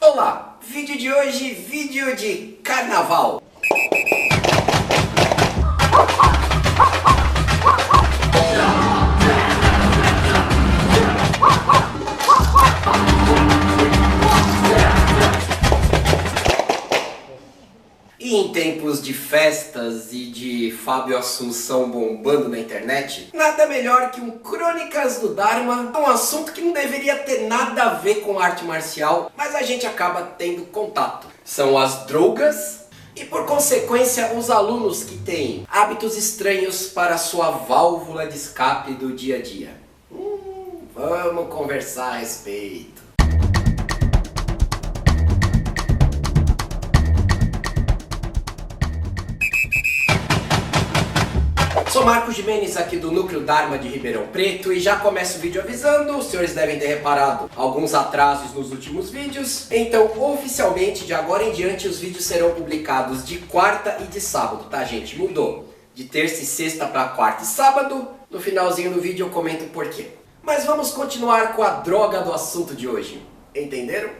Olá, vídeo de hoje, vídeo de carnaval. E em tempos de festas e de Fábio Assunção bombando na internet, nada melhor que um Crônicas do Dharma, um assunto que não deveria ter nada a ver com arte marcial, mas a gente acaba tendo contato. São as drogas e, por consequência, os alunos que têm hábitos estranhos para a sua válvula de escape do dia a dia. Vamos conversar a respeito. Sou Marcos Gimenez aqui do Núcleo Dharma de Ribeirão Preto e já começo o vídeo avisando, os senhores devem ter reparado alguns atrasos nos últimos vídeos, então oficialmente de agora em diante os vídeos serão publicados de quarta e de sábado, tá gente? Mudou de terça e sexta para quarta e sábado, no finalzinho do vídeo eu comento o porquê. Mas vamos continuar com a droga do assunto de hoje, entenderam?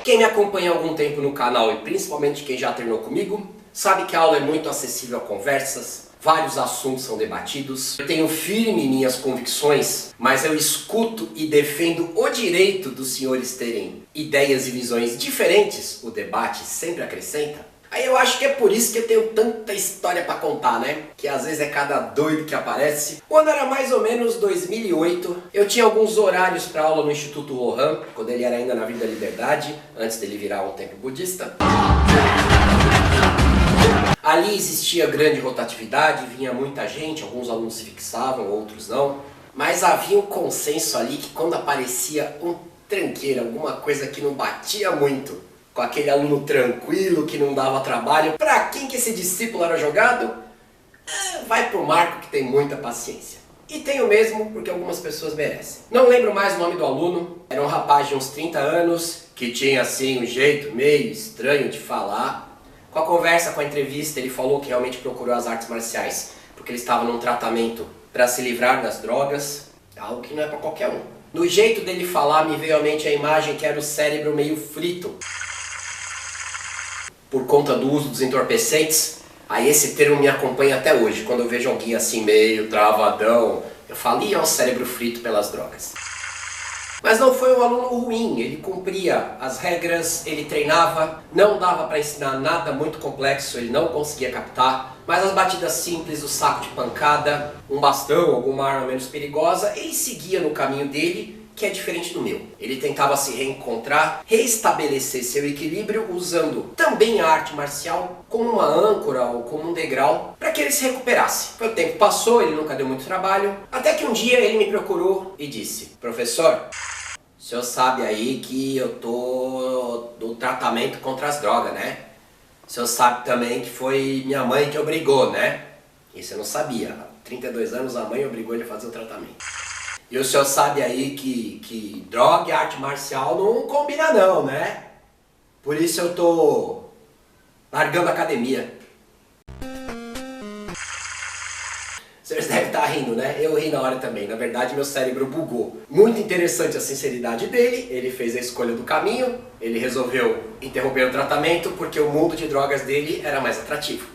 Quem me acompanha há algum tempo no canal e principalmente quem já treinou comigo, sabe que a aula é muito acessível a conversas. Vários assuntos são debatidos. Eu tenho firme minhas convicções, mas eu escuto e defendo o direito dos senhores terem ideias e visões diferentes. O debate sempre acrescenta. Aí eu acho que é por isso que eu tenho tanta história para contar, né? Que às vezes é cada doido que aparece. Quando era mais ou menos 2008, eu tinha alguns horários para aula no Instituto Rohan, quando ele era ainda na Vida da Liberdade, antes dele virar um templo budista. Ali existia grande rotatividade, vinha muita gente, alguns alunos se fixavam, outros não. Mas havia um consenso ali que quando aparecia um tranqueiro, alguma coisa que não batia muito, com aquele aluno tranquilo, que não dava trabalho, pra quem que esse discípulo era jogado? Vai pro Marco que tem muita paciência. E tenho mesmo, porque algumas pessoas merecem. Não lembro mais o nome do aluno, era um rapaz de uns 30 anos, que tinha assim um jeito meio estranho de falar. Com a conversa, com a entrevista, ele falou que realmente procurou as artes marciais porque ele estava num tratamento para se livrar das drogas, algo que não é para qualquer um. No jeito dele falar, me veio à mente a imagem que era o cérebro meio frito por conta do uso dos entorpecentes. Aí esse termo me acompanha até hoje. Quando eu vejo alguém assim meio travadão, eu falo, é o cérebro frito pelas drogas. Mas não foi um aluno ruim, ele cumpria as regras, ele treinava, não dava para ensinar nada muito complexo, ele não conseguia captar, mas as batidas simples, o saco de pancada, um bastão, alguma arma menos perigosa, ele seguia no caminho dele, que é diferente do meu. Ele tentava se reencontrar, reestabelecer seu equilíbrio usando também a arte marcial como uma âncora ou como um degrau para que ele se recuperasse. O tempo passou, ele nunca deu muito trabalho, até que um dia ele me procurou e disse, professor, o senhor sabe aí que eu tô no tratamento contra as drogas, né? O senhor sabe também que foi minha mãe que obrigou, né? Isso eu não sabia. Há 32 anos a mãe obrigou ele a fazer o tratamento. E o senhor sabe aí que droga e arte marcial não combina não, né? Por isso eu tô largando a academia. Vocês devem estar rindo, né? Eu ri na hora também. Na verdade, meu cérebro bugou. Muito interessante a sinceridade dele. Ele fez a escolha do caminho. Ele resolveu interromper o tratamento porque o mundo de drogas dele era mais atrativo.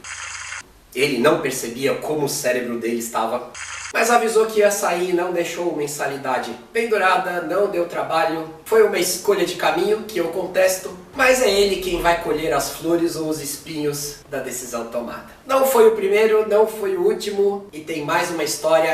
Ele não percebia como o cérebro dele estava, mas avisou que ia sair, não deixou mensalidade pendurada, não deu trabalho. Foi uma escolha de caminho que eu contesto, mas é ele quem vai colher as flores ou os espinhos da decisão tomada. Não foi o primeiro, não foi o último, e tem mais uma história,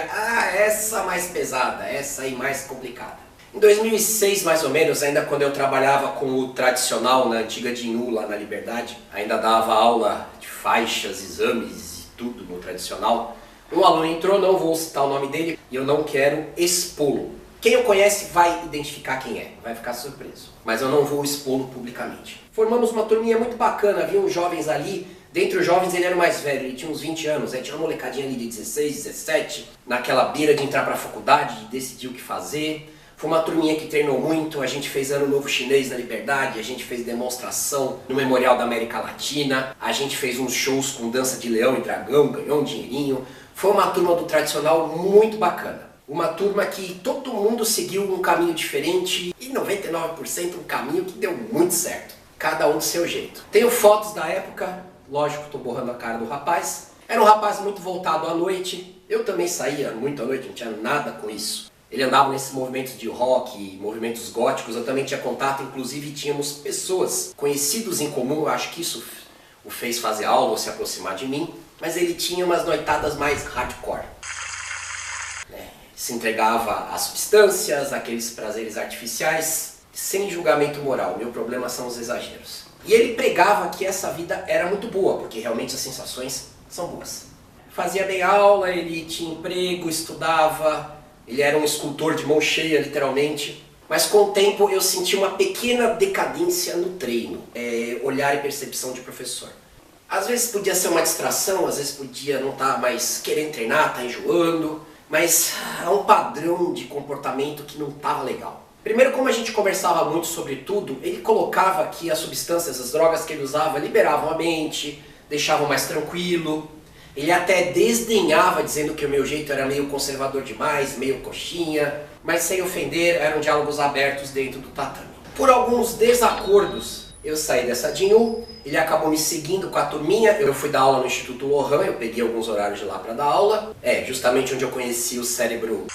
essa mais pesada, essa aí mais complicada. Em 2006, mais ou menos, ainda quando eu trabalhava com o tradicional na antiga Dinu, lá na Liberdade, ainda dava aula de faixas, exames e tudo no tradicional, um aluno entrou, não vou citar o nome dele, e eu não quero expô-lo. Quem o conhece vai identificar quem é, vai ficar surpreso. Mas eu não vou expô-lo publicamente. Formamos uma turminha muito bacana, havia uns jovens ali. Dentre os jovens ele era o mais velho, ele tinha uns 20 anos, aí tinha uma molecadinha ali de 16, 17, naquela beira de entrar pra faculdade, de decidir o que fazer. Foi uma turminha que treinou muito, a gente fez Ano Novo Chinês na Liberdade, a gente fez demonstração no Memorial da América Latina, a gente fez uns shows com dança de leão e dragão, ganhou um dinheirinho. Foi uma turma do tradicional muito bacana. Uma turma que todo mundo seguiu um caminho diferente e 99% um caminho que deu muito certo. Cada um do seu jeito. Tenho fotos da época, lógico, tô borrando a cara do rapaz. Era um rapaz muito voltado à noite. Eu também saía muito à noite, não tinha nada com isso. Ele andava nesses movimentos de rock, movimentos góticos, eu também tinha contato, inclusive tínhamos pessoas conhecidos em comum, eu acho que isso o fez fazer aula ou se aproximar de mim, mas ele tinha umas noitadas mais hardcore. Se entregava a substâncias, aqueles prazeres artificiais, sem julgamento moral. Meu problema são os exageros. E ele pregava que essa vida era muito boa, porque realmente as sensações são boas. Fazia bem aula, ele tinha emprego, estudava, ele era um escultor de mão cheia, literalmente. Mas com o tempo eu senti uma pequena decadência no treino, olhar e percepção de professor. Às vezes podia ser uma distração, às vezes podia não estar mais querendo treinar, tá enjoando. Mas há um padrão de comportamento que não estava legal. Primeiro, como a gente conversava muito sobre tudo, ele colocava que as substâncias, as drogas que ele usava, liberavam a mente, deixavam mais tranquilo. Ele até desdenhava, dizendo que o meu jeito era meio conservador demais, meio coxinha, mas sem ofender, eram diálogos abertos dentro do tatame. Por alguns desacordos, eu saí dessa Jinyu, ele acabou me seguindo com a turminha, eu fui dar aula no Instituto Lohan, eu peguei alguns horários de lá para dar aula, justamente onde eu conheci o cérebro.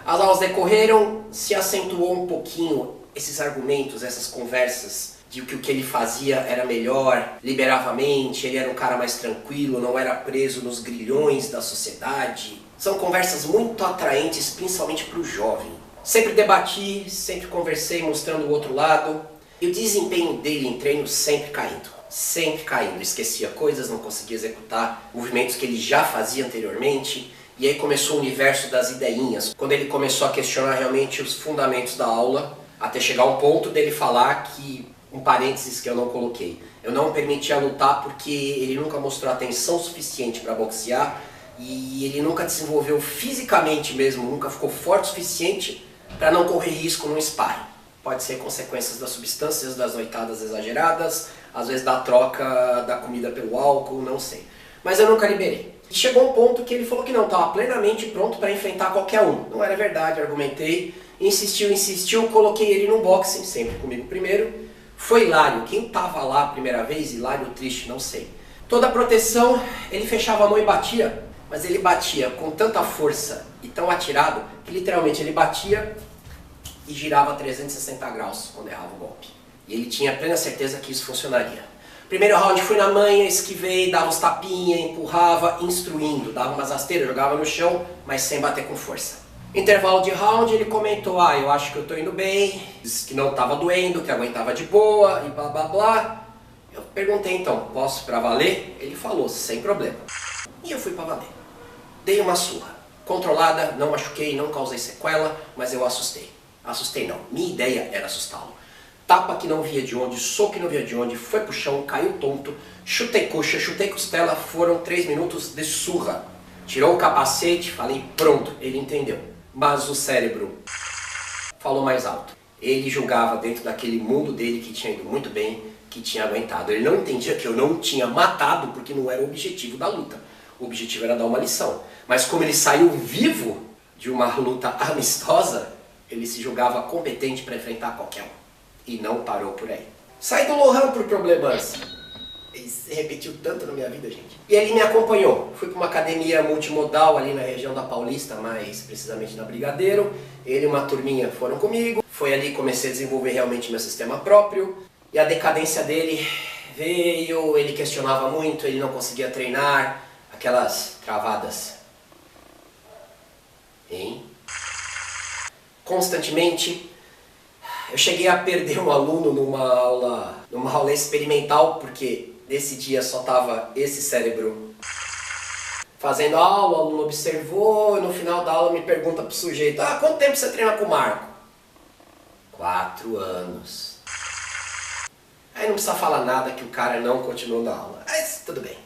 As aulas decorreram, se acentuou um pouquinho esses argumentos, essas conversas, de que o que ele fazia era melhor, liberava a mente, ele era um cara mais tranquilo, não era preso nos grilhões da sociedade. São conversas muito atraentes, principalmente para o jovem. Sempre debati, sempre conversei mostrando o outro lado. E o desempenho dele em treino sempre caindo, esquecia coisas, não conseguia executar movimentos que ele já fazia anteriormente, e aí começou o universo das ideinhas, quando ele começou a questionar realmente os fundamentos da aula, até chegar ao ponto dele falar que, um parênteses que eu não coloquei, eu não permitia lutar porque ele nunca mostrou atenção suficiente para boxear, e ele nunca desenvolveu fisicamente mesmo, nunca ficou forte o suficiente para não correr risco no sparring. Pode ser consequências das substâncias, das noitadas exageradas, às vezes da troca da comida pelo álcool, não sei. Mas eu nunca liberei. E chegou um ponto que ele falou que não, estava plenamente pronto para enfrentar qualquer um. Não era verdade, argumentei, insistiu, coloquei ele no boxing, sempre comigo primeiro. Foi hilário, quem estava lá a primeira vez, hilário ou triste, não sei. Toda a proteção, ele fechava a mão e batia, mas ele batia com tanta força e tão atirado que literalmente ele batia e girava 360 graus quando errava o golpe. E ele tinha plena certeza que isso funcionaria. Primeiro round fui na manha, esquivei, dava uns tapinha, empurrava, instruindo, dava umas rasteiras, jogava no chão, mas sem bater com força. Intervalo de round, ele comentou, eu acho que eu tô indo bem, disse que não estava doendo, que aguentava de boa e blá blá blá. Eu perguntei então, posso pra valer? Ele falou, sem problema. E eu fui pra valer. Dei uma surra, controlada, não machuquei, não causei sequela, mas eu assustei. Assustei não, minha ideia era assustá-lo. Tapa que não via de onde, soco que não via de onde, foi pro chão, caiu tonto, chutei coxa, chutei costela, foram 3 minutos de surra. Tirou o capacete, falei pronto, ele entendeu. Mas o cérebro falou mais alto. Ele julgava dentro daquele mundo dele que tinha ido muito bem, que tinha aguentado. Ele não entendia que eu não tinha matado porque não era o objetivo da luta. O objetivo era dar uma lição. Mas como ele saiu vivo de uma luta amistosa, ele se julgava competente para enfrentar qualquer um. E não parou por aí. Saí do Lohan por problemas. Isso se repetiu tanto na minha vida, gente. E ele me acompanhou. Fui para uma academia multimodal ali na região da Paulista, mais precisamente na Brigadeiro. Ele e uma turminha foram comigo. Foi ali que comecei a desenvolver realmente meu sistema próprio. E a decadência dele veio, ele questionava muito, ele não conseguia treinar. Aquelas travadas. Hein? Constantemente. Eu cheguei a perder um aluno numa aula experimental, porque nesse dia só estava esse cérebro fazendo aula, o aluno observou, e no final da aula me pergunta pro sujeito, quanto tempo você treina com o Marco? 4 anos. Aí não precisa falar nada que o cara não continuou da aula. Mas tudo bem.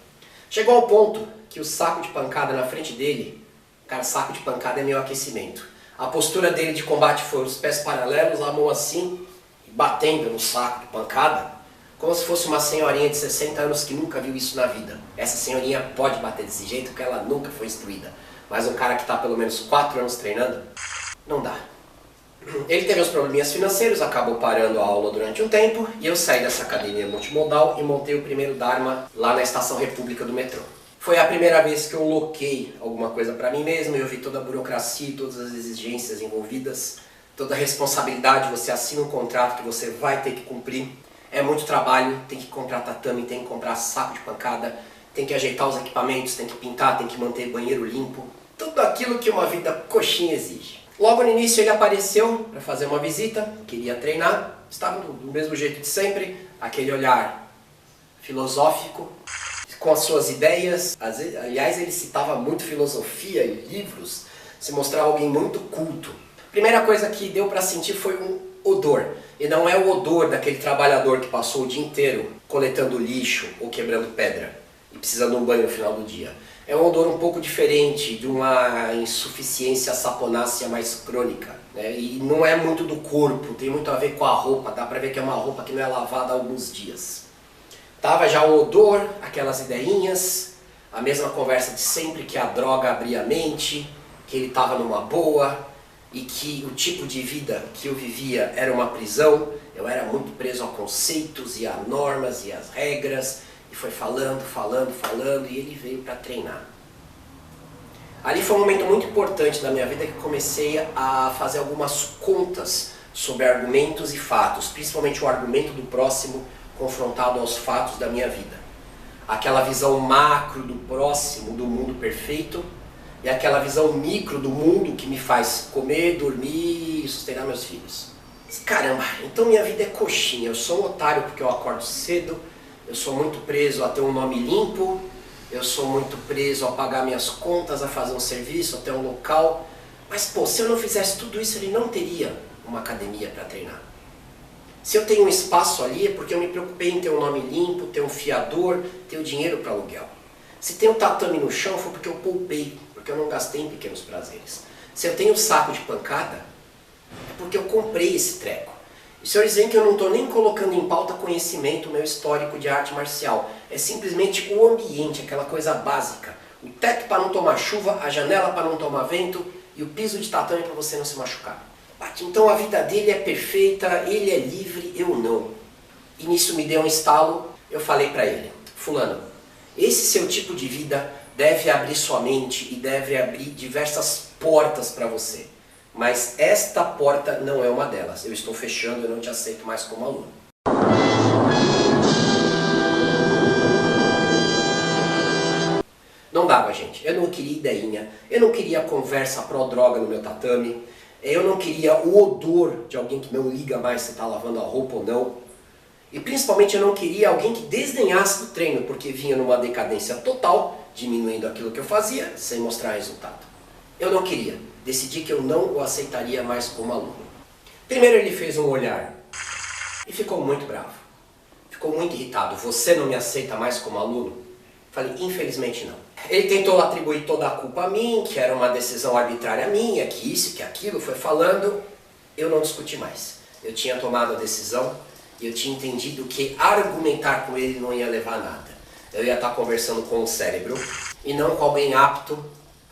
Chegou ao ponto que o saco de pancada na frente dele, cara, saco de pancada é meu aquecimento. A postura dele de combate foi os pés paralelos, a mão assim, batendo no saco de pancada, como se fosse uma senhorinha de 60 anos que nunca viu isso na vida. Essa senhorinha pode bater desse jeito porque ela nunca foi instruída. Mas um cara que está pelo menos 4 anos treinando, não dá. Ele teve uns probleminhas financeiros, acabou parando a aula durante um tempo e eu saí dessa academia multimodal e montei o primeiro Dharma lá na Estação República do metrô. Foi a primeira vez que eu loquei alguma coisa para mim mesmo, eu vi toda a burocracia, todas as exigências envolvidas, toda a responsabilidade, você assina um contrato que você vai ter que cumprir. É muito trabalho, tem que comprar tatame, tem que comprar saco de pancada, tem que ajeitar os equipamentos, tem que pintar, tem que manter banheiro limpo. Tudo aquilo que uma vida coxinha exige. Logo no início ele apareceu para fazer uma visita, queria treinar, estava do mesmo jeito de sempre, aquele olhar filosófico, com as suas ideias. Aliás, ele citava muito filosofia e livros, se mostrava alguém muito culto. Primeira coisa que deu para sentir foi um odor. E não é o odor daquele trabalhador que passou o dia inteiro coletando lixo ou quebrando pedra e precisa de um banho no final do dia. É um odor um pouco diferente, de uma insuficiência saponácea mais crônica, né? E não é muito do corpo, tem muito a ver com a roupa, dá pra ver que é uma roupa que não é lavada há alguns dias. Tava já o odor, aquelas ideinhas, a mesma conversa de sempre, que a droga abria a mente, que ele tava numa boa e que o tipo de vida que eu vivia era uma prisão. Eu era muito preso a conceitos e a normas e as regras. E foi falando, e ele veio para treinar. Ali foi um momento muito importante da minha vida que comecei a fazer algumas contas sobre argumentos e fatos, principalmente o argumento do próximo confrontado aos fatos da minha vida. Aquela visão macro do próximo, do mundo perfeito, e aquela visão micro do mundo que me faz comer, dormir e sustentar meus filhos. Caramba, então minha vida é coxinha, eu sou um otário porque eu acordo cedo, eu sou muito preso a ter um nome limpo, eu sou muito preso a pagar minhas contas, a fazer um serviço, a ter um local. Mas pô, se eu não fizesse tudo isso, ele não teria uma academia para treinar. Se eu tenho um espaço ali é porque eu me preocupei em ter um nome limpo, ter um fiador, ter o dinheiro para aluguel. Se tem um tatame no chão foi porque eu poupei, porque eu não gastei em pequenos prazeres. Se eu tenho um saco de pancada, é porque eu comprei esse treco. Os senhores veem que eu não estou nem colocando em pauta conhecimento, meu histórico de arte marcial. É simplesmente o ambiente, aquela coisa básica. O teto para não tomar chuva, a janela para não tomar vento e o piso de tatame para você não se machucar. Então a vida dele é perfeita, ele é livre, eu não. E nisso me deu um estalo, eu falei para ele: fulano, esse seu tipo de vida deve abrir sua mente e deve abrir diversas portas para você. Mas esta porta não é uma delas. Eu estou fechando, eu não te aceito mais como aluno. Não dava, gente. Eu não queria ideinha, eu não queria conversa pró-droga no meu tatame, eu não queria o odor de alguém que não liga mais se está lavando a roupa ou não. E principalmente eu não queria alguém que desdenhasse do treino, porque vinha numa decadência total, diminuindo aquilo que eu fazia, sem mostrar resultado. Eu não queria. Decidi que eu não o aceitaria mais como aluno. Primeiro ele fez um olhar e ficou muito bravo. Ficou muito irritado. Você não me aceita mais como aluno? Falei, infelizmente não. Ele tentou atribuir toda a culpa a mim, que era uma decisão arbitrária minha, que isso, que aquilo, foi falando. Eu não discuti mais. Eu tinha tomado a decisão e eu tinha entendido que argumentar com ele não ia levar a nada. Eu ia estar conversando com o cérebro e não com alguém apto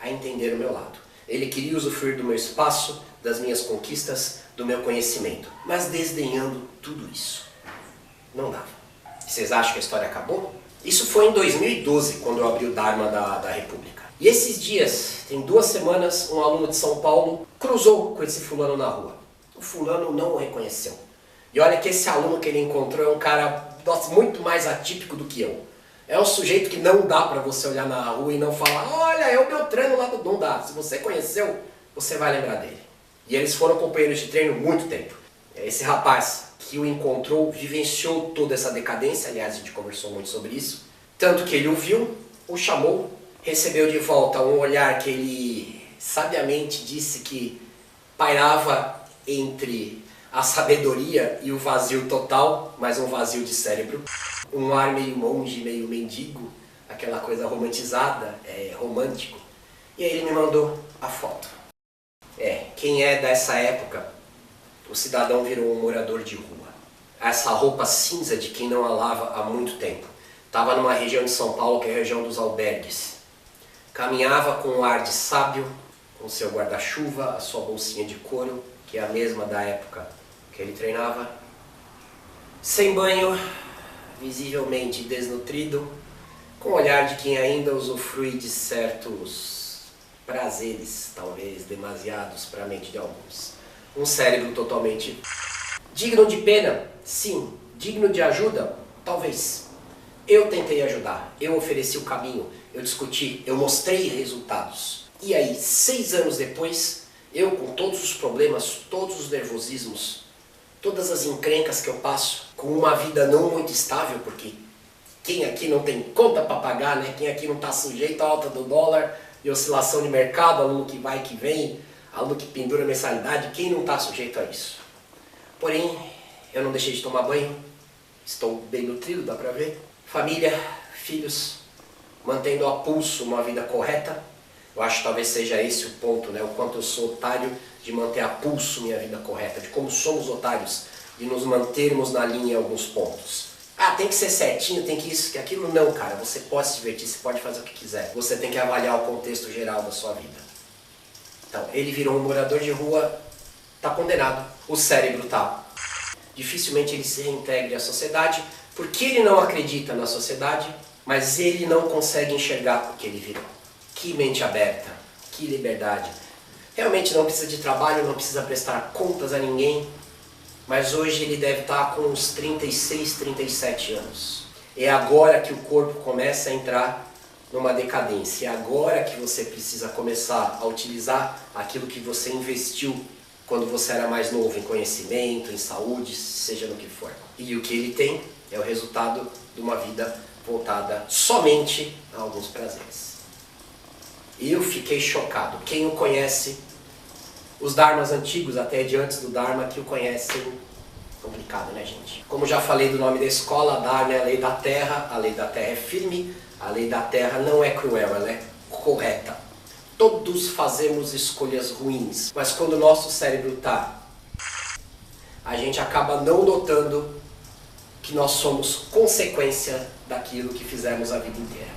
a entender o meu lado. Ele queria usufruir do meu espaço, das minhas conquistas, do meu conhecimento, mas desdenhando tudo isso. Não dava. Vocês acham que a história acabou? Isso foi em 2012, quando eu abri o Dharma da República. E esses dias, tem 2 semanas, um aluno de São Paulo cruzou com esse fulano na rua. O fulano não o reconheceu. E olha que esse aluno que ele encontrou é um cara muito mais atípico do que eu. É um sujeito que não dá pra você olhar na rua e não falar: olha, é o Beltrano lá do... Não dá. Se você conheceu, você vai lembrar dele. E eles foram companheiros de treino muito tempo. Esse rapaz que o encontrou vivenciou toda essa decadência, aliás a gente conversou muito sobre isso, tanto que ele o viu, o chamou, recebeu de volta um olhar que ele sabiamente disse que pairava entre a sabedoria e o vazio total, mas um vazio de cérebro. Um ar meio monge, meio mendigo, aquela coisa romantizada, romântico. E aí ele me mandou a foto. Quem é dessa época, o cidadão virou um morador de rua. Essa roupa cinza de quem não a lava há muito tempo. Estava numa região de São Paulo que é a região dos albergues. Caminhava com um ar de sábio, com seu guarda-chuva, a sua bolsinha de couro, que é a mesma da época que ele treinava. Sem banho, visivelmente desnutrido, com o olhar de quem ainda usufrui de certos prazeres, talvez demasiados para a mente de alguns. Um cérebro totalmente digno de pena, sim. Digno de ajuda, talvez. Eu tentei ajudar, eu ofereci o caminho, eu discuti, eu mostrei resultados. E aí, 6 anos depois, eu com todos os problemas, todos os nervosismos, todas as encrencas que eu passo, com uma vida não muito estável, porque quem aqui não tem conta para pagar, né? Quem aqui não está sujeito à alta do dólar e oscilação de mercado, aluno que vai e que vem, aluno que pendura mensalidade, quem não está sujeito a isso? Porém, eu não deixei de tomar banho, estou bem nutrido, dá para ver. Família, filhos, mantendo a pulso uma vida correta. Eu acho que talvez seja esse o ponto, né? O quanto eu sou otário de manter a pulso minha vida correta, de como somos otários de nos mantermos na linha em alguns pontos. Ah, tem que ser certinho, tem que isso, que aquilo. Não, cara, você pode se divertir, você pode fazer o que quiser. Você tem que avaliar o contexto geral da sua vida. Então, ele virou um morador de rua, tá condenado. O cérebro tá. Dificilmente ele se reintegre à sociedade, porque ele não acredita na sociedade, mas ele não consegue enxergar o que ele virou. Que mente aberta, que liberdade. Realmente não precisa de trabalho, não precisa prestar contas a ninguém, mas hoje ele deve estar com uns 36, 37 anos. É agora que o corpo começa a entrar numa decadência. É agora que você precisa começar a utilizar aquilo que você investiu quando você era mais novo, em conhecimento, em saúde, seja no que for. E o que ele tem é o resultado de uma vida voltada somente a alguns prazeres. Eu fiquei chocado. Quem o conhece, os dharmas antigos, até de antes do dharma, que o conhecem, complicado, né, gente? Como já falei do nome da escola, a dharma é a lei da terra é firme, a lei da terra não é cruel, ela é correta. Todos fazemos escolhas ruins, mas quando o nosso cérebro tá, a gente acaba não notando que nós somos consequência daquilo que fizemos a vida inteira.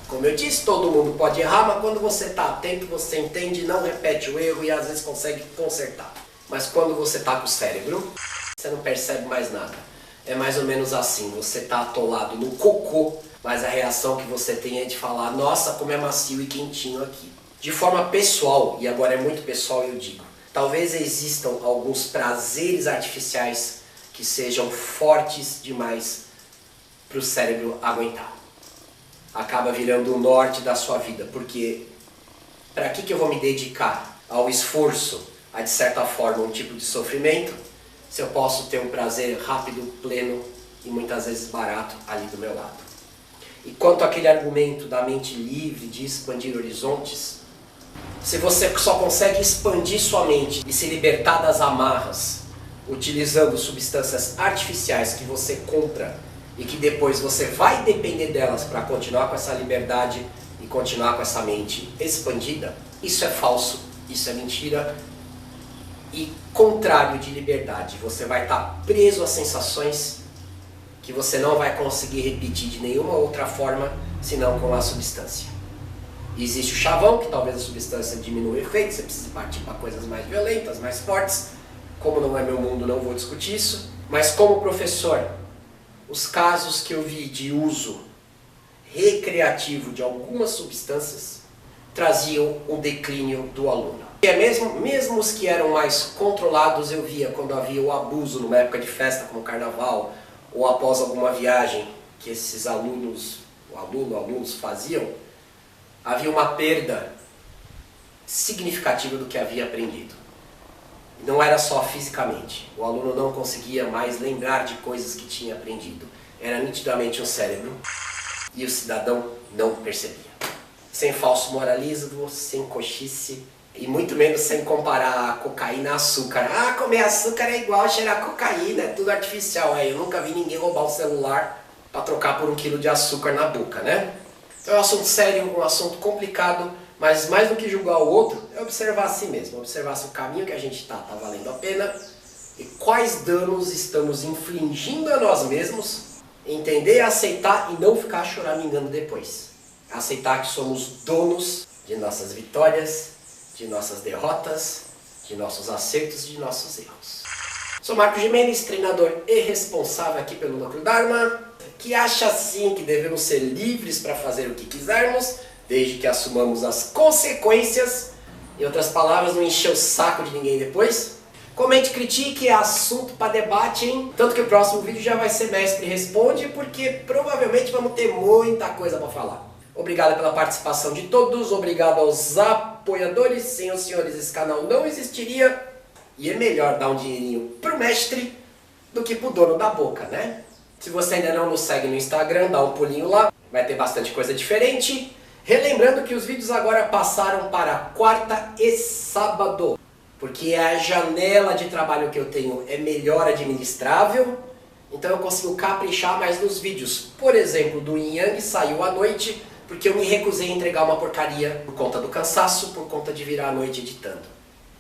Como eu disse, todo mundo pode errar, mas quando você está atento, você entende, não repete o erro e às vezes consegue consertar. Mas quando você está com o cérebro, você não percebe mais nada. É mais ou menos assim, você está atolado no cocô, mas a reação que você tem é de falar, nossa, como é macio e quentinho aqui. De forma pessoal, e agora é muito pessoal eu digo, talvez existam alguns prazeres artificiais que sejam fortes demais para o cérebro aguentar. Acaba virando o norte da sua vida, porque para que eu vou me dedicar ao esforço, a de certa forma um tipo de sofrimento, se eu posso ter um prazer rápido, pleno e muitas vezes barato ali do meu lado. E quanto àquele argumento da mente livre de expandir horizontes, se você só consegue expandir sua mente e se libertar das amarras utilizando substâncias artificiais que você compra e que depois você vai depender delas para continuar com essa liberdade e continuar com essa mente expandida, isso é falso, isso é mentira e contrário de liberdade. Você vai estar preso a sensações que você não vai conseguir repetir de nenhuma outra forma senão com a substância. Existe o chavão, que talvez a substância diminua o efeito, você precisa partir para coisas mais violentas, mais fortes. Como não é meu mundo, não vou discutir isso. Mas como professor, os casos que eu vi de uso recreativo de algumas substâncias traziam um declínio do aluno. E é mesmo os que eram mais controlados eu via quando havia o abuso numa época de festa como carnaval ou após alguma viagem que esses alunos faziam, havia uma perda significativa do que havia aprendido. Não era só fisicamente, o aluno não conseguia mais lembrar de coisas que tinha aprendido. Era nitidamente um cérebro e o cidadão não percebia. Sem falso moralismo, sem cochice e muito menos sem comparar a cocaína a açúcar. Ah, comer açúcar é igual a cheirar cocaína, é tudo artificial. Eu nunca vi ninguém roubar um celular para trocar por 1 quilo de açúcar na boca, né? Então é um assunto sério, um assunto complicado, mas mais do que julgar o outro, é observar a si mesmo, observar se o caminho que a gente está valendo a pena e quais danos estamos infligindo a nós mesmos, entender, aceitar e não ficar choramingando depois. aceitar que somos donos de nossas vitórias, de nossas derrotas, de nossos acertos e de nossos erros. Sou Marco Gimenez, treinador e responsável aqui pelo Núcleo Dharma, que acha sim que devemos ser livres para fazer o que quisermos, desde que assumamos as consequências. Em outras palavras, não encher o saco de ninguém depois. Comente, critique, é assunto para debate, hein? Tanto que o próximo vídeo já vai ser Mestre Responde, porque provavelmente vamos ter muita coisa para falar. Obrigado pela participação de todos, obrigado aos apoiadores. Sem os senhores esse canal não existiria. E é melhor dar um dinheirinho pro mestre do que pro dono da boca, né? Se você ainda não nos segue no Instagram, dá um pulinho lá, vai ter bastante coisa diferente. Relembrando que os vídeos agora passaram para quarta e sábado, porque a janela de trabalho que eu tenho é melhor administrável, então eu consigo caprichar mais nos vídeos. Por exemplo, do Yin Yang saiu à noite, porque eu me recusei a entregar uma porcaria por conta do cansaço, por conta de virar a noite editando.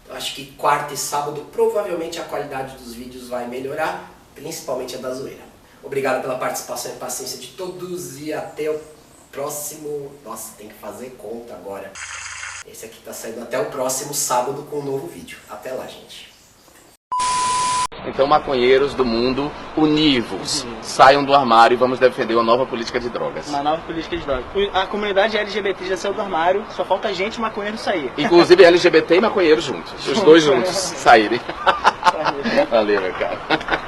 Eu acho que quarta e sábado provavelmente a qualidade dos vídeos vai melhorar, principalmente a da zoeira. Obrigado pela participação e paciência de todos e até o próximo... Nossa, tem que fazer conta agora. Esse aqui tá saindo até o próximo sábado com um novo vídeo. Até lá, gente. Então, maconheiros do mundo, univos, saiam do armário e vamos defender uma nova política de drogas. Uma nova política de drogas. A comunidade LGBT já saiu do armário, só falta a gente maconheiro sair. Inclusive LGBT e maconheiros juntos. Os dois juntos saírem. Valeu, meu cara.